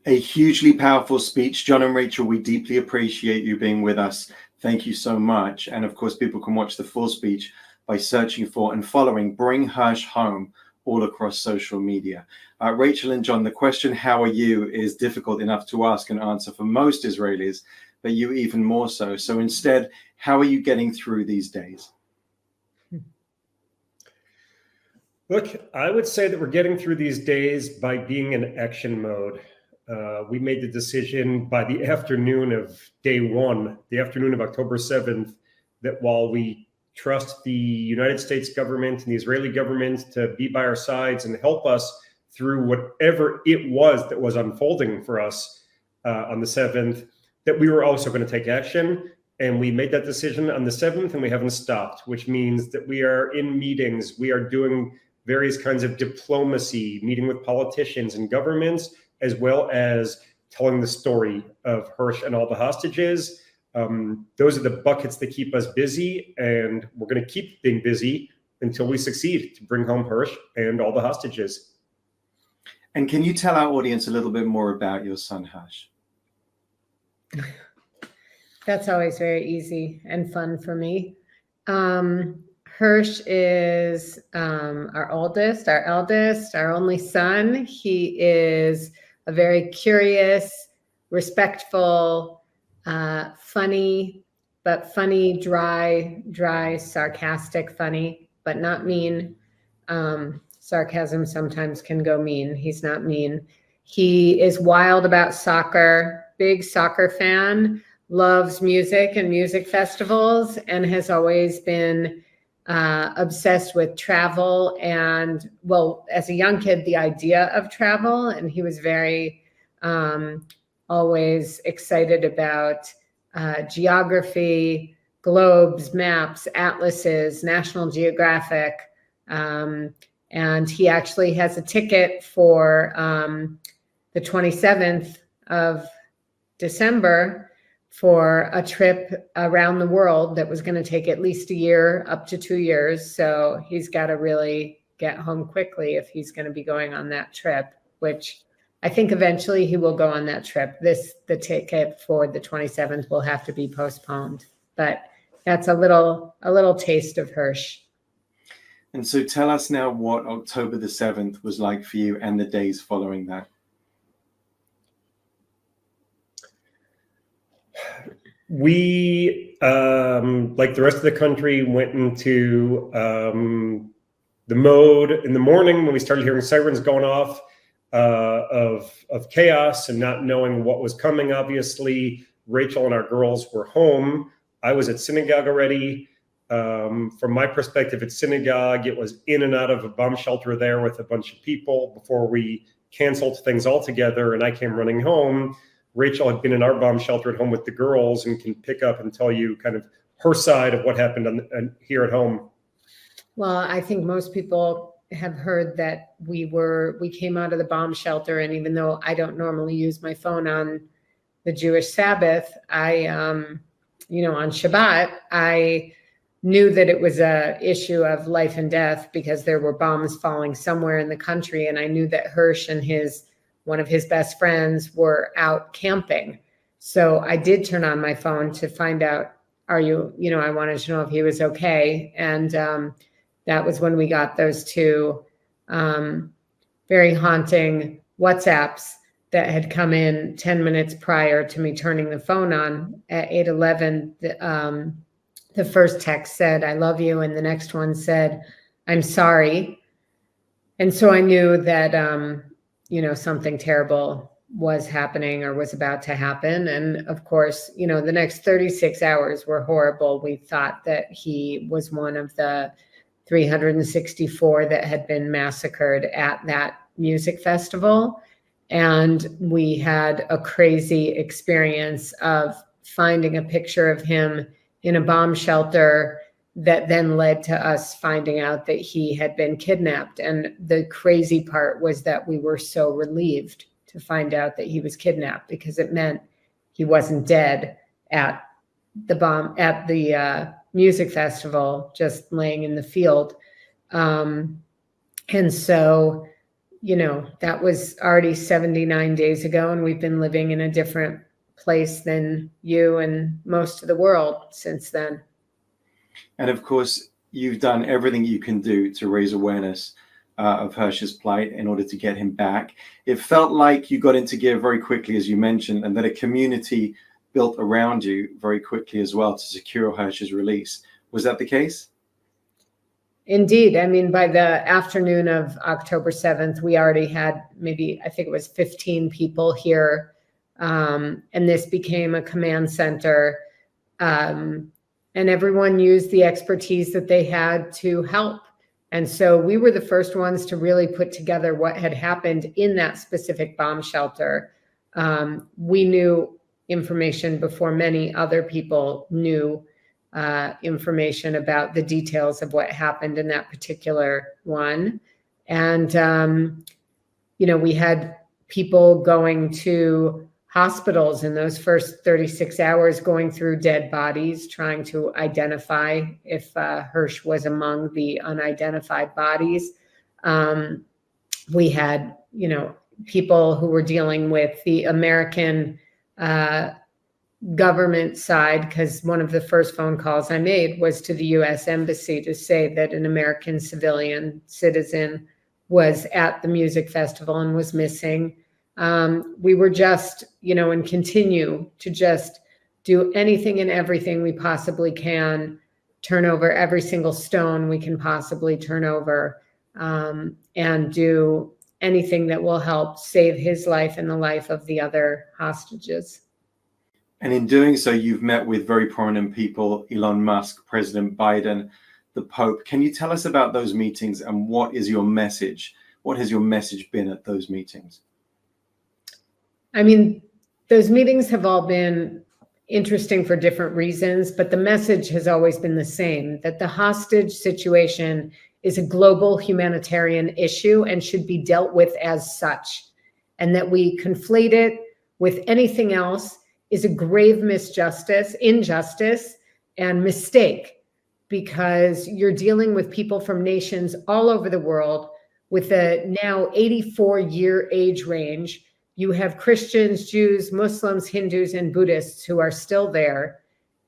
A hugely powerful speech. John and Rachel, we deeply appreciate you being with us. Thank you so much. And of course, people can watch the full speech by searching for and following Bring Hersh Home all across social media. Rachel and John, the question, how are you, is difficult enough to ask and answer for most Israelis, but you even more so. So instead, how are you getting through these days? Look, I would say that we're getting through these days by being in action mode. We made the decision by the afternoon of day one, the afternoon of October 7th, that while we trust the United States government and the Israeli government to be by our sides and help us through whatever it was that was unfolding for us on the 7th, that we were also going to take action. And we made that decision on the 7th, and we haven't stopped, which means that we are in meetings. We are doing various kinds of diplomacy, meeting with politicians and governments, as well as telling the story of Hersh and all the hostages. Those are the buckets that keep us busy, and we're going to keep being busy until we succeed to bring home Hersh and all the hostages. And can you tell our audience a little bit more about your son, Hersh? That's always very easy and fun for me. Hersh is our eldest, our only son. He is a very curious, respectful, funny, dry, sarcastic, funny, but not mean. Sarcasm sometimes can go mean. He's not mean. He is wild about soccer, big soccer fan, loves music and music festivals, and has always been obsessed with travel and, well, as a young kid, the idea of travel. And he was very always excited about geography, globes, maps, atlases, National Geographic. And he actually has a ticket for the 27th of December for a trip around the world that was going to take at least a year, up to 2 years. So he's got to really get home quickly if he's going to be going on that trip, which I think eventually he will go on that trip. The ticket for the 27th will have to be postponed, but that's a little taste of Hersh. And so tell us now what October the 7th was like for you and the days following that. We, like the rest of the country, went into the mode in the morning when we started hearing sirens going off of chaos and not knowing what was coming. Obviously, Rachel and our girls were home. I was at synagogue already. From my perspective at synagogue, it was in and out of a bomb shelter there with a bunch of people before we canceled things altogether, and I came running home. Rachel had been in our bomb shelter at home with the girls and can pick up and tell you kind of her side of what happened here at home. Well, I think most people have heard that we came out of the bomb shelter, and even though I don't normally use my phone on the Jewish Sabbath, on Shabbat, I knew that it was a issue of life and death because there were bombs falling somewhere in the country. And I knew that Hersh and one of his best friends were out camping. So I did turn on my phone to find out, I wanted to know if he was okay. And that was when we got those two very haunting WhatsApps that had come in 10 minutes prior to me turning the phone on at 8:11. The first text said, "I love you." And the next one said, "I'm sorry." And so I knew that, something terrible was happening or was about to happen. And of course, the next 36 hours were horrible. We thought that he was one of the 364 that had been massacred at that music festival. And we had a crazy experience of finding a picture of him in a bomb shelter that then led to us finding out that he had been kidnapped. And the crazy part was that we were so relieved to find out that he was kidnapped because it meant he wasn't dead at the music festival, just laying in the field. And so that was already 79 days ago, and we've been living in a different place than you and most of the world since then. And of course, you've done everything you can do to raise awareness of Hersh's plight in order to get him back. It felt like you got into gear very quickly, as you mentioned, and that a community built around you very quickly as well to secure Hersh's release. Was that the case? Indeed. I mean, by the afternoon of October 7th, we already had I think it was 15 people here. And this became a command center. And everyone used the expertise that they had to help. And so we were the first ones to really put together what had happened in that specific bomb shelter. We knew information before many other people knew information about the details of what happened in that particular one. And, we had people going to hospitals in those first 36 hours, going through dead bodies, trying to identify if Hersh was among the unidentified bodies. We had, people who were dealing with the American government side, because one of the first phone calls I made was to the U.S. Embassy to say that an American citizen was at the music festival and was missing. We were just, and continue to just do anything and everything we possibly can, turn over every single stone we can possibly turn over, and do anything that will help save his life and the life of the other hostages. And in doing so, you've met with very prominent people, Elon Musk, President Biden, the Pope. Can you tell us about those meetings and what is your message? What has your message been at those meetings? I mean, those meetings have all been interesting for different reasons, but the message has always been the same, that the hostage situation is a global humanitarian issue and should be dealt with as such, and that we conflate it with anything else is a grave injustice, and mistake, because you're dealing with people from nations all over the world with a now 84-year age range. You have Christians, Jews, Muslims, Hindus, and Buddhists who are still there.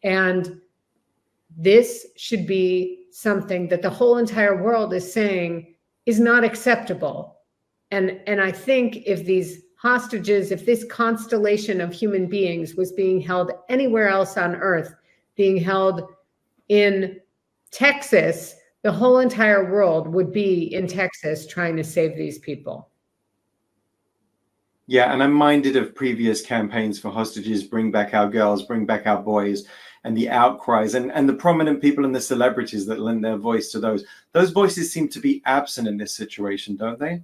And this should be something that the whole entire world is saying is not acceptable. And I think if these hostages, if this constellation of human beings was being held anywhere else on earth, being held in Texas, the whole entire world would be in Texas trying to save these people. Yeah, and I'm minded of previous campaigns for hostages, bring back our girls, bring back our boys, and the outcries and the prominent people and the celebrities that lend their voice to those. Those voices seem to be absent in this situation, don't they?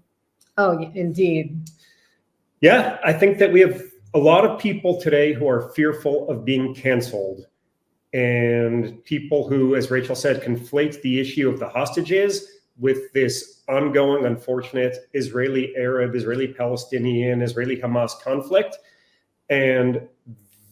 Oh, indeed. Yeah, I think that we have a lot of people today who are fearful of being canceled, and people who, as Rachel said, conflate the issue of the hostages with this ongoing, unfortunate Israeli-Arab, Israeli-Palestinian, Israeli-Hamas conflict. And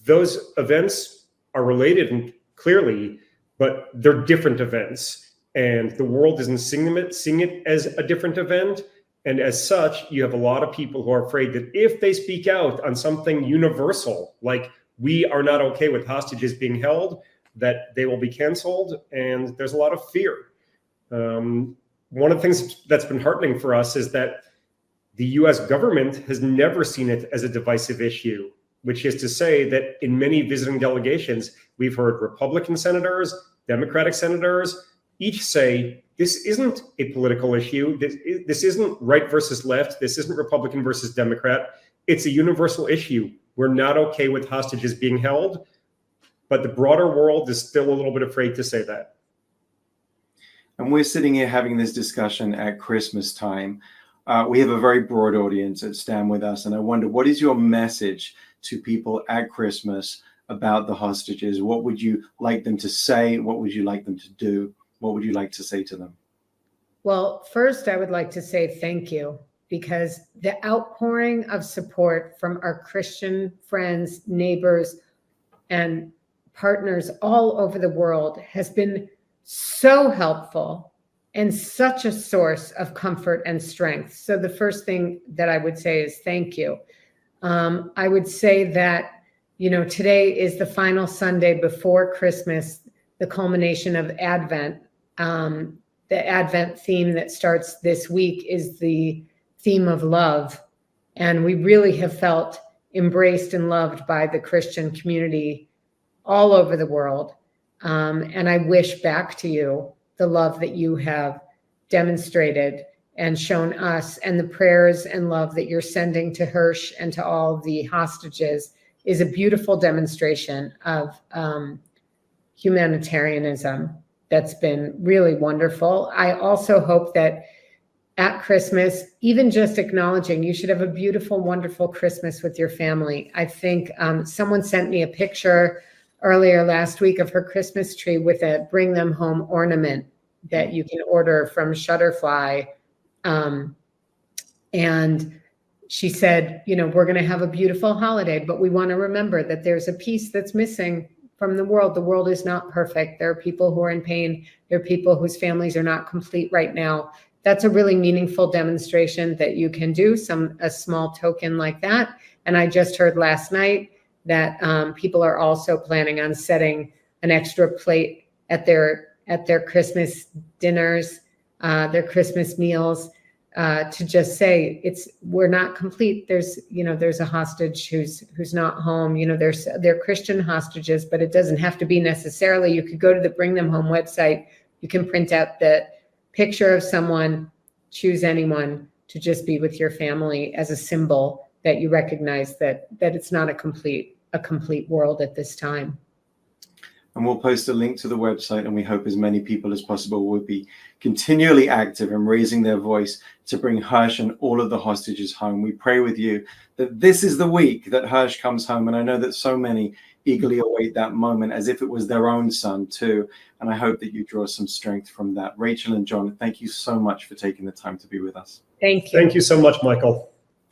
those events are related and clearly, but they're different events. And the world isn't seeing it as a different event. And as such, you have a lot of people who are afraid that if they speak out on something universal, like we are not okay with hostages being held, that they will be canceled. And there's a lot of fear. One of the things that's been heartening for us is that the US government has never seen it as a divisive issue, which is to say that in many visiting delegations, we've heard Republican senators, Democratic senators, each say, this isn't a political issue. This isn't right versus left. This isn't Republican versus Democrat. It's a universal issue. We're not okay with hostages being held, but the broader world is still a little bit afraid to say that. And we're sitting here having this discussion at Christmas time. We have a very broad audience at Stand With Us. And I wonder, what is your message to people at Christmas about the hostages? What would you like them to say? What would you like them to do? What would you like to say to them? Well, first, I would like to say thank you, because the outpouring of support from our Christian friends, neighbors, and partners all over the world has been so helpful and such a source of comfort and strength. So the first thing that I would say is thank you. I would say that, you know, today is the final Sunday before Christmas, the culmination of Advent. The Advent theme that starts this week is the theme of love. And we really have felt embraced and loved by the Christian community all over the world. And I wish back to you the love that you have demonstrated and shown us, and the prayers and love that you're sending to Hersh and to all the hostages is a beautiful demonstration of humanitarianism that's been really wonderful. I also hope that at Christmas, even just acknowledging you should have a beautiful, wonderful Christmas with your family. I think someone sent me a picture earlier last week of her Christmas tree with a bring them home ornament that you can order from Shutterfly. And she said, you know, we're going to have a beautiful holiday, but we want to remember that there's a piece that's missing from the world. The world is not perfect. There are people who are in pain. There are people whose families are not complete right now. That's a really meaningful demonstration that you can do, a small token like that. And I just heard last night that people are also planning on setting an extra plate at their Christmas dinners, their Christmas meals, to just say we're not complete. There's a hostage who's not home. You know, they're Christian hostages, but it doesn't have to be necessarily. You could go to the Bring Them Home website. You can print out the picture of someone, choose anyone to just be with your family as a symbol that you recognize that it's not a complete world at this time. And we'll post a link to the website, and we hope as many people as possible will be continually active in raising their voice to bring Hersh and all of the hostages home. We pray with you that this is the week that Hersh comes home, and I know that so many eagerly await that moment as if it was their own son too. And I hope that you draw some strength from that. Rachel and John, thank you so much for taking the time to be with us. Thank you. Thank you so much, Michael.